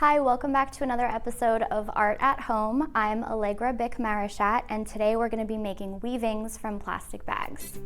Hi, welcome back to another episode of Art at Home. I'm Allegra Bick-Maurischat, and today we're going to be making weavings from plastic bags.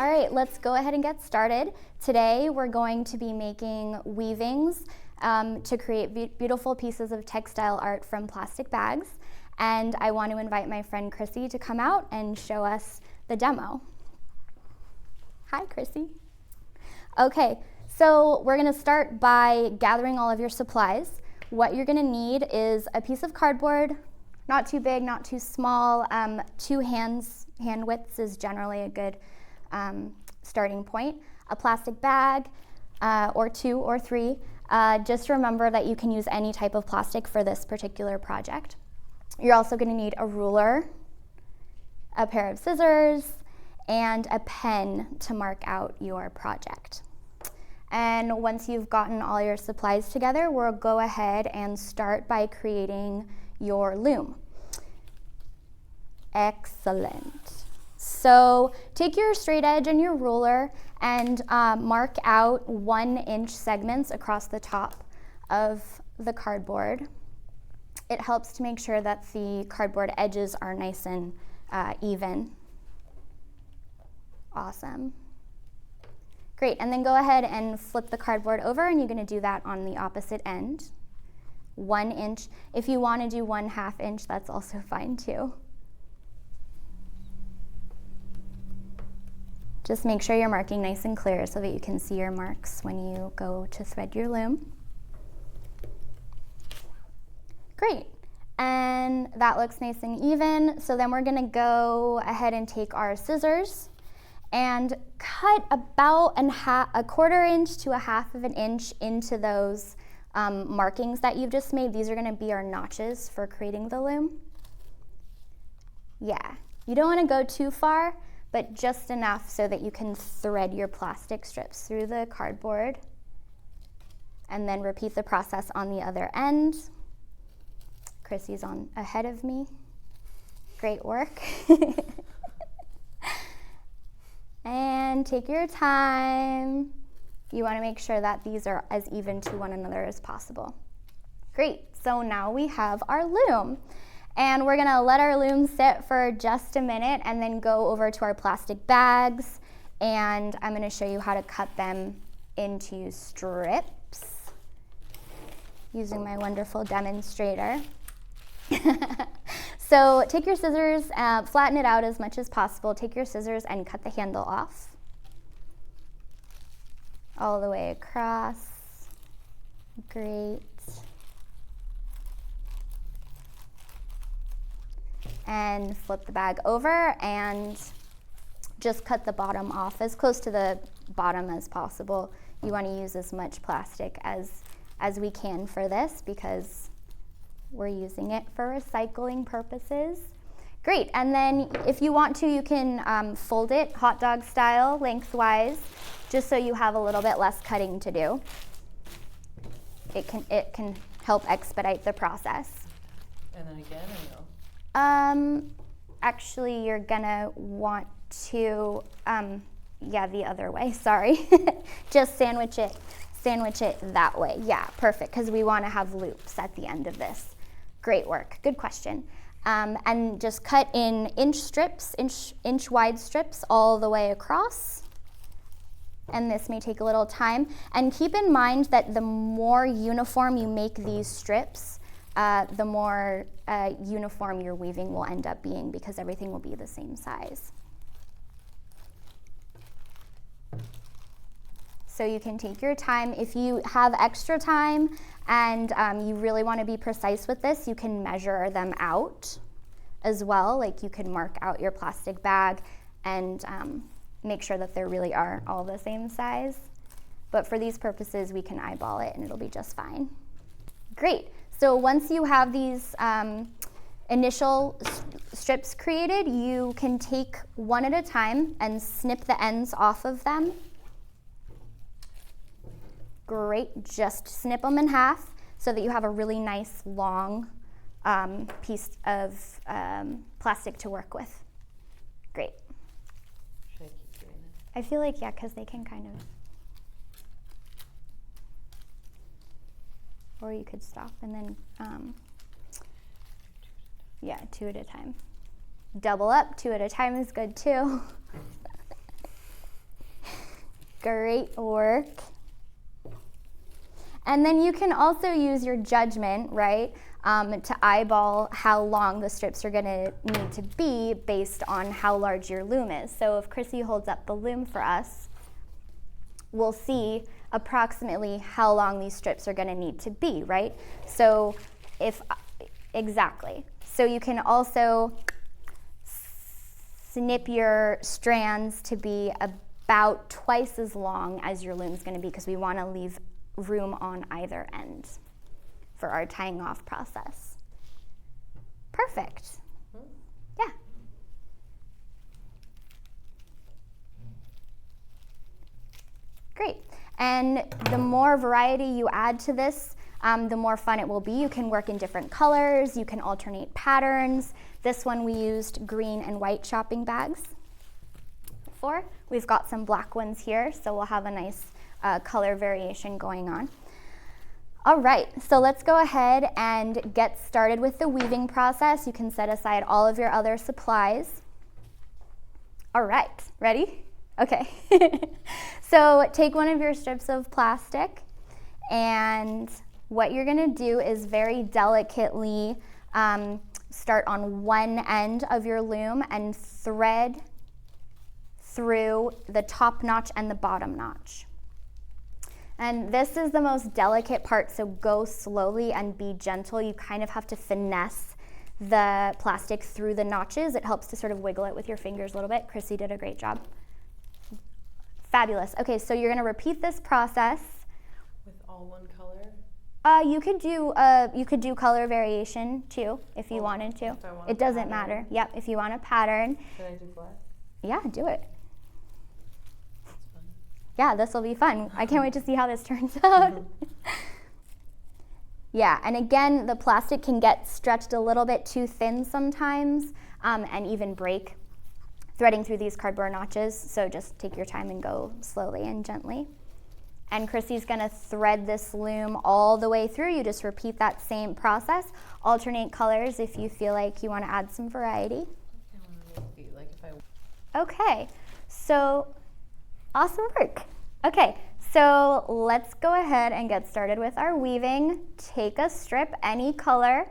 All right, let's go ahead and get started. Today we're going to be making weavings to create beautiful pieces of textile art from plastic bags. And I want to invite my friend Chrissy to come out and show us the demo. Hi, Chrissy. Okay, so we're gonna start by gathering all of your supplies. What you're gonna need is a piece of cardboard, not too big, not too small. Hand widths is generally a good starting point. A plastic bag, or 2 or 3. Just remember that you can use any type of plastic for this particular project. You're also going to need a ruler, a pair of scissors, and a pen to mark out your project. And once you've gotten all your supplies together, we'll go ahead and start by creating your loom. Excellent. So take your straight edge and your ruler and mark out 1-inch segments across the top of the cardboard. It helps to make sure that the cardboard edges are nice and even. Awesome. Great, and then go ahead and flip the cardboard over, and you're going to do that on the opposite end. 1 inch. If you want to do 1/2 inch, that's also fine too. Just make sure you're marking nice and clear so that you can see your marks when you go to thread your loom. Great, and that looks nice and even. So then we're gonna go ahead and take our scissors and cut about a 1/4 inch to 1/2 inch into those markings that you've just made. These are gonna be our notches for creating the loom. Yeah, you don't wanna go too far, but just enough so that you can thread your plastic strips through the cardboard. And then repeat the process on the other end. Chrissy's on ahead of me. Great work. And take your time. You want to make sure that these are as even to one another as possible. Great, so now we have our loom. And we're gonna let our loom sit for just a minute and then go over to our plastic bags. And I'm gonna show you how to cut them into strips using my wonderful demonstrator. So take your scissors, flatten it out as much as possible. Take your scissors and cut the handle off. All the way across. Great. And flip the bag over and just cut the bottom off as close to the bottom as possible. You want to use as much plastic as we can for this because we're using it for recycling purposes. Great, and then if you want to, you can fold it hot dog style lengthwise, just so you have a little bit less cutting to do. It can help expedite the process. And then again, or no? Actually, you're gonna want to, yeah, the other way, sorry. Just sandwich it that way. Yeah, perfect, because we want to have loops at the end of this. Great work, good question. And just cut in inch wide strips all the way across. And this may take a little time. And keep in mind that the more uniform you make these strips, the more uniform your weaving will end up being because everything will be the same size. So you can take your time. If you have extra time and you really want to be precise with this, you can measure them out as well. Like you can mark out your plastic bag and make sure that they really are all the same size. But for these purposes, we can eyeball it and it'll be just fine. Great. So once you have these initial strips created, you can take one at a time and snip the ends off of them. Great, just snip them in half so that you have a really nice long piece of plastic to work with. Great. Should I keep doing it? I feel like, yeah, because they can kind of, or you could stop and then, yeah, 2 at a time. Double up, 2 at a time is good too. Great work. And then you can also use your judgment, right, to eyeball how long the strips are going to need to be based on how large your loom is. So if Chrissy holds up the loom for us, we'll see approximately how long these strips are going to need to be, right? So exactly. So you can also snip your strands to be about twice as long as your loom's going to be, because we want to leave room on either end for our tying off process. Perfect. Yeah. Great. And the more variety you add to this, the more fun it will be. You can work in different colors, you can alternate patterns. This one we used green and white shopping bags for. We've got some black ones here, so we'll have a nice color variation going on. All right, so let's go ahead and get started with the weaving process. You can set aside all of your other supplies. All right, ready? Okay. So take one of your strips of plastic, and what you're gonna do is very delicately start on one end of your loom and thread through the top notch and the bottom notch. And this is the most delicate part, so go slowly and be gentle. You kind of have to finesse the plastic through the notches. It helps to sort of wiggle it with your fingers a little bit. Chrissy did a great job. Fabulous. Okay, so you're gonna repeat this process. With all one color? You could do color variation too, if you wanted to. It doesn't matter. Yep, if you want a pattern. Can I do black? Yeah, do it. That's fun. Yeah, this will be fun. I can't wait to see how this turns out. Yeah, and again, the plastic can get stretched a little bit too thin sometimes, and even break threading through these cardboard notches, so just take your time and go slowly and gently. And Chrissy's gonna thread this loom all the way through. You just repeat that same process. Alternate colors if you feel like you wanna add some variety. Okay, so awesome work. Okay, so let's go ahead and get started with our weaving. Take a strip, any color,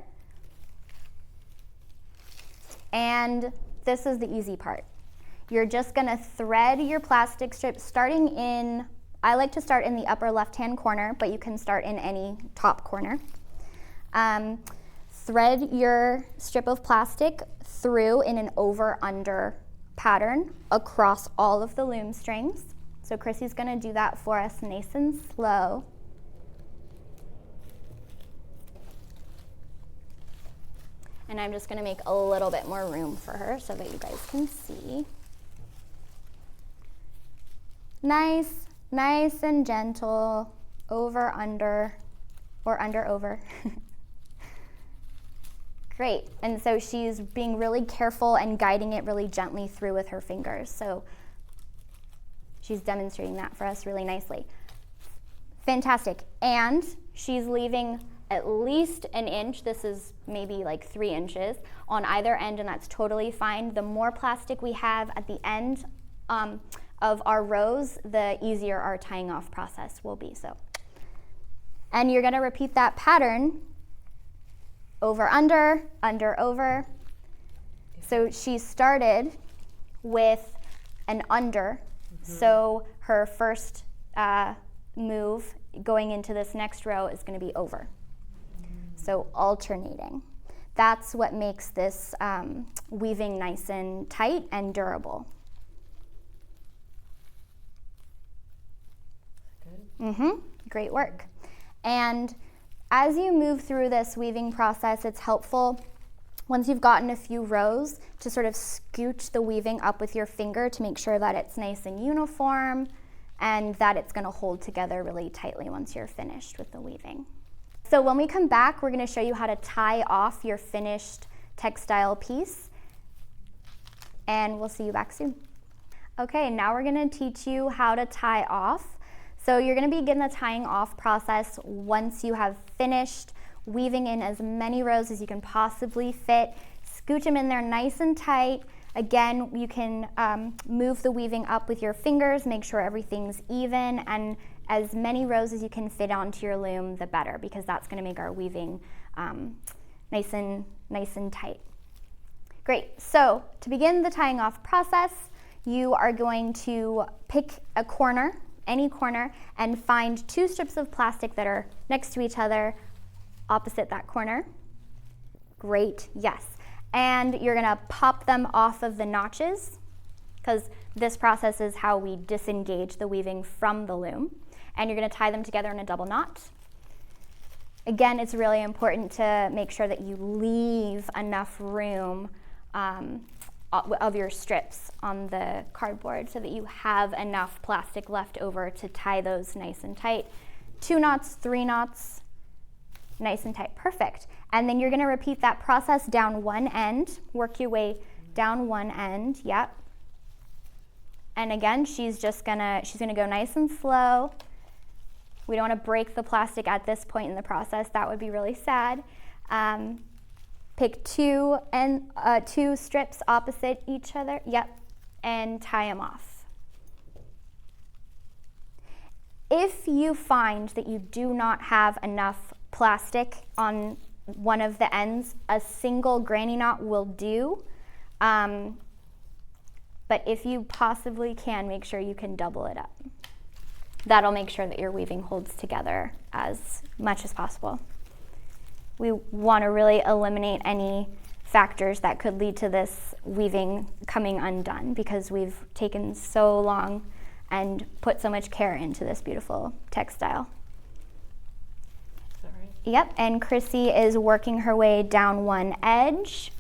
and this is the easy part. You're just gonna thread your plastic strip starting in, I like to start in the upper left-hand corner, but you can start in any top corner. Thread your strip of plastic through in an over-under pattern across all of the loom strings. So Chrissy's gonna do that for us nice and slow. And I'm just gonna make a little bit more room for her so that you guys can see. Nice, nice and gentle, over, under, or under, over. Great, and so she's being really careful and guiding it really gently through with her fingers. So she's demonstrating that for us really nicely. Fantastic, and she's leaving at least an inch, this is maybe like 3 inches, on either end, and that's totally fine. The more plastic we have at the end of our rows, the easier our tying off process will be. So, and you're gonna repeat that pattern over, under, over. So she started with an under, so her first move going into this next row is gonna be over. So alternating. That's what makes this weaving nice and tight and durable. Great work. And as you move through this weaving process, it's helpful, once you've gotten a few rows, to sort of scooch the weaving up with your finger to make sure that it's nice and uniform and that it's gonna hold together really tightly once you're finished with the weaving. So when we come back, we're going to show you how to tie off your finished textile piece, and we'll see you back soon. Okay, now we're going to teach you how to tie off. So you're going to begin the tying off process once you have finished weaving in as many rows as you can possibly fit. Scooch them in there nice and tight. Again, you can move the weaving up with your fingers, make sure everything's even, and as many rows as you can fit onto your loom, the better, because that's going to make our weaving nice and tight. Great, so to begin the tying off process, you are going to pick a corner, any corner, and find 2 strips of plastic that are next to each other, opposite that corner. Great, yes. And you're gonna pop them off of the notches, because this process is how we disengage the weaving from the loom. And you're gonna tie them together in a double knot. Again, it's really important to make sure that you leave enough room of your strips on the cardboard so that you have enough plastic left over to tie those nice and tight. 2 knots, 3 knots, nice and tight, perfect. And then you're gonna repeat that process down one end, work your way down one end, yep. And again, she's gonna go nice and slow. We don't wanna break the plastic at this point in the process, that would be really sad. Pick 2 strips opposite each other, yep, and tie them off. If you find that you do not have enough plastic on one of the ends, a single granny knot will do. But if you possibly can, make sure you can double it up. That'll make sure that your weaving holds together as much as possible. We want to really eliminate any factors that could lead to this weaving coming undone, because we've taken so long and put so much care into this beautiful textile. Is that right? Yep, and Chrissy is working her way down one edge.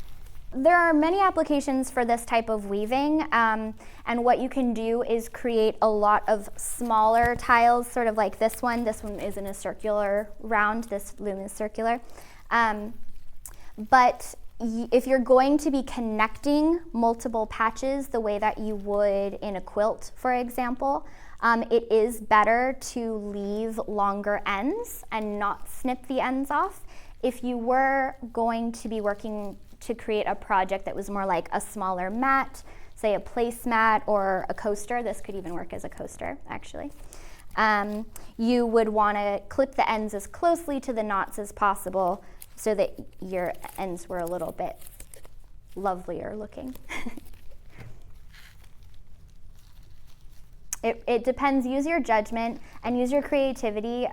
There are many applications for this type of weaving, and what you can do is create a lot of smaller tiles, sort of like this one. This one is in a circular round, this loom is circular. But if you're going to be connecting multiple patches the way that you would in a quilt, for example, it is better to leave longer ends and not snip the ends off. If you were going to be working to create a project that was more like a smaller mat, say a placemat or a coaster, this could even work as a coaster actually, you would want to clip the ends as closely to the knots as possible so that your ends were a little bit lovelier looking. It depends. Use your judgment and use your creativity.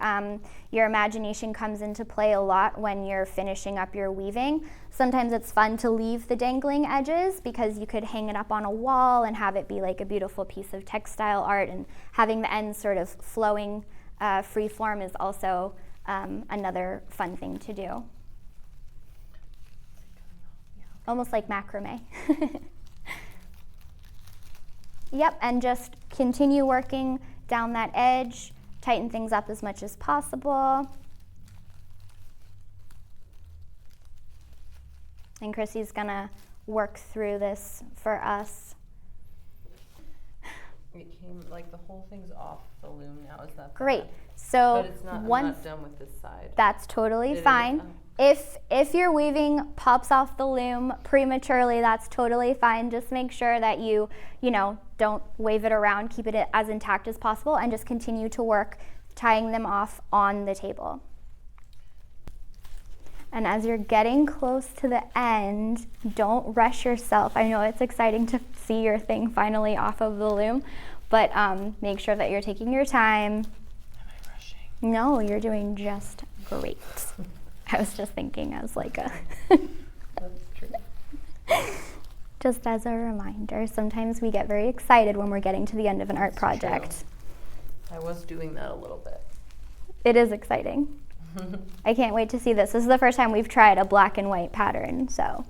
Your imagination comes into play a lot when you're finishing up your weaving. Sometimes it's fun to leave the dangling edges because you could hang it up on a wall and have it be like a beautiful piece of textile art, and having the ends sort of flowing free form is also another fun thing to do. Almost like macrame. Yep, and just continue working down that edge, tighten things up as much as possible. And Chrissy's gonna work through this for us. It came, like the whole thing's off the loom now, is that Great, bad? so But it's not, I'm once, not done with this side. that's totally It is? fine. Oh. If your weaving pops off the loom prematurely, that's totally fine. Just make sure that you don't wave it around, keep it as intact as possible, and just continue to work tying them off on the table. And as you're getting close to the end, don't rush yourself. I know it's exciting to see your thing finally off of the loom, but make sure that you're taking your time. Am I rushing? No, you're doing just great. I was just thinking as like a That's true. just as a reminder, sometimes we get very excited when we're getting to the end of an art project. True. I was doing that a little bit. It is exciting. I can't wait to see this. This is the first time we've tried a black and white pattern, so.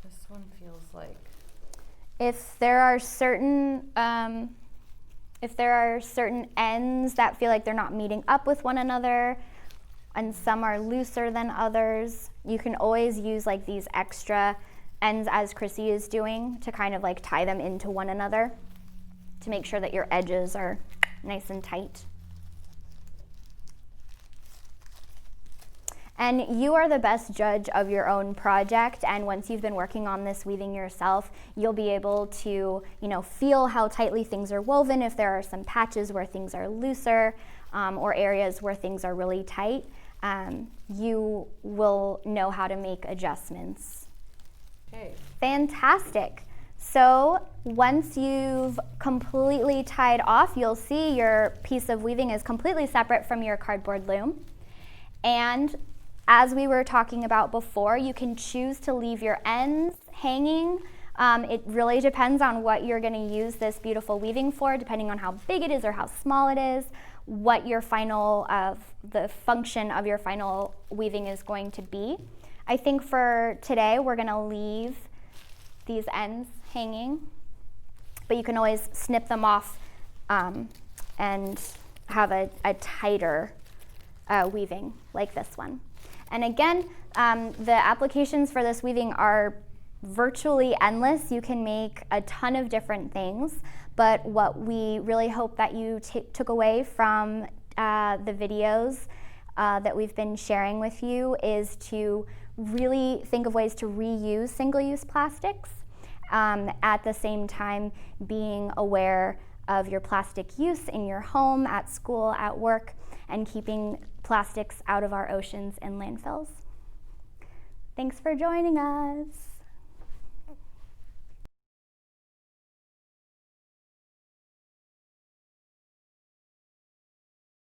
This one feels like... If there are certain If there are certain ends that feel like they're not meeting up with one another, and some are looser than others, you can always use like these extra ends, as Chrissy is doing, to kind of like tie them into one another to make sure that your edges are nice and tight. And you are the best judge of your own project, and once you've been working on this weaving yourself, you'll be able to, feel how tightly things are woven, if there are some patches where things are looser, or areas where things are really tight. You will know how to make adjustments. Okay. Fantastic. So once you've completely tied off, you'll see your piece of weaving is completely separate from your cardboard loom. And as we were talking about before, you can choose to leave your ends hanging. It really depends on what you're going to use this beautiful weaving for, depending on how big it is or how small it is, what your final, the function of your final weaving is going to be. I think for today, we're going to leave these ends hanging, but you can always snip them off and have a tighter weaving like this one. And again, the applications for this weaving are virtually endless. You can make a ton of different things, but what we really hope that you took away from the videos that we've been sharing with you is to really think of ways to reuse single-use plastics, at the same time being aware of your plastic use in your home, at school, at work, and keeping plastics out of our oceans and landfills. Thanks for joining us.